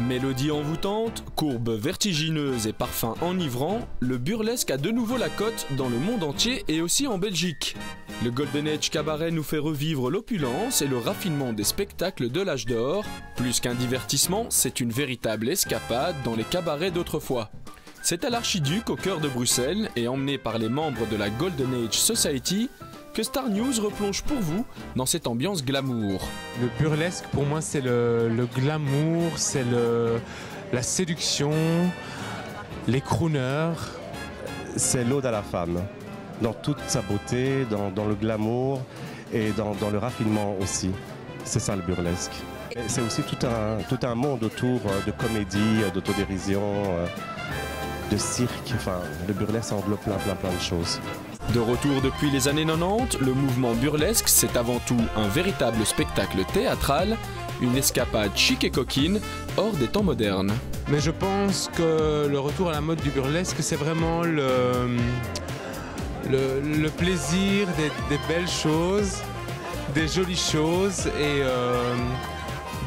Mélodie envoûtante, courbes vertigineuses et parfums enivrants, le burlesque a de nouveau la cote dans le monde entier et aussi en Belgique. Le Golden Age Cabaret nous fait revivre l'opulence et le raffinement des spectacles de l'âge d'or. Plus qu'un divertissement, c'est une véritable escapade dans les cabarets d'autrefois. C'est à l'Archiduc, au cœur de Bruxelles, et emmené par les membres de la Golden Age Society, que Star News replonge pour vous dans cette ambiance glamour. Le burlesque, pour moi, c'est le glamour, c'est la séduction, les crooners. C'est l'ode à la femme, dans toute sa beauté, dans le glamour et dans le raffinement aussi. C'est ça le burlesque. C'est aussi tout un monde autour de comédie, d'autodérision, de cirque. Enfin, le burlesque englobe plein de choses. De retour depuis les années 90, le mouvement burlesque, c'est avant tout un véritable spectacle théâtral, une escapade chic et coquine, hors des temps modernes. Mais je pense que le retour à la mode du burlesque, c'est vraiment le plaisir des belles choses, des jolies choses et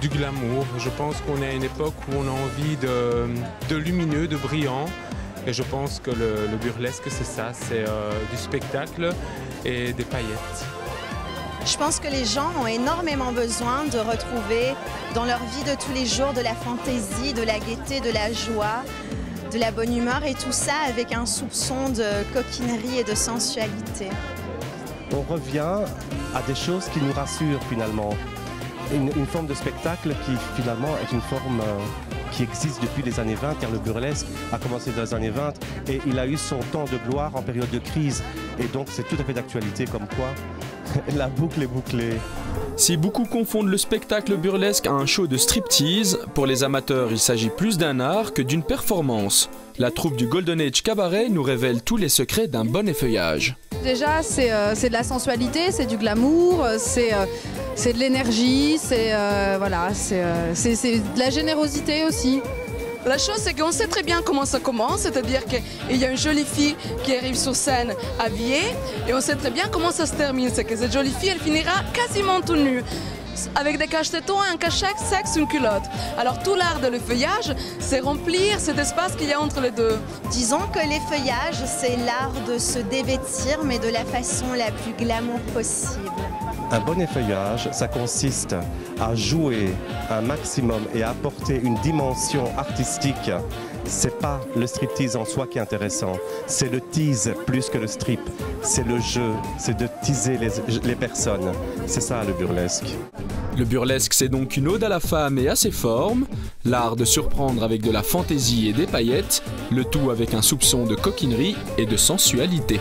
du glamour. Je pense qu'on est à une époque où on a envie de lumineux, de brillant. Et je pense que le burlesque, c'est ça, c'est du spectacle et des paillettes. Je pense que les gens ont énormément besoin de retrouver dans leur vie de tous les jours de la fantaisie, de la gaieté, de la joie, de la bonne humeur et tout ça avec un soupçon de coquinerie et de sensualité. On revient à des choses qui nous rassurent finalement. Une forme de spectacle qui finalement est une forme qui existe depuis les années 20, car le burlesque a commencé dans les années 20 et il a eu son temps de gloire en période de crise. Et donc c'est tout à fait d'actualité comme quoi la boucle est bouclée. Si beaucoup confondent le spectacle burlesque à un show de striptease, pour les amateurs il s'agit plus d'un art que d'une performance. La troupe du Golden Age Cabaret nous révèle tous les secrets d'un bon effeuillage. Déjà c'est de la sensualité, c'est du glamour, c'est de l'énergie, c'est de la générosité aussi. La chose, c'est qu'on sait très bien comment ça commence, c'est-à-dire qu'il y a une jolie fille qui arrive sur scène habillée, et on sait très bien comment ça se termine, c'est que cette jolie fille, elle finira quasiment toute nue, avec des cache-tétons, un cache-sexe, une culotte. Alors tout l'art de l'effeuillage, c'est remplir cet espace qu'il y a entre les deux. Disons que l'effeuillage, c'est l'art de se dévêtir, mais de la façon la plus glamour possible. Un bon effeuillage, ça consiste à jouer un maximum et à apporter une dimension artistique. C'est pas le striptease en soi qui est intéressant, c'est le tease plus que le strip. C'est le jeu, c'est de teaser les personnes. C'est ça le burlesque. Le burlesque, c'est donc une ode à la femme et à ses formes, l'art de surprendre avec de la fantaisie et des paillettes, le tout avec un soupçon de coquinerie et de sensualité.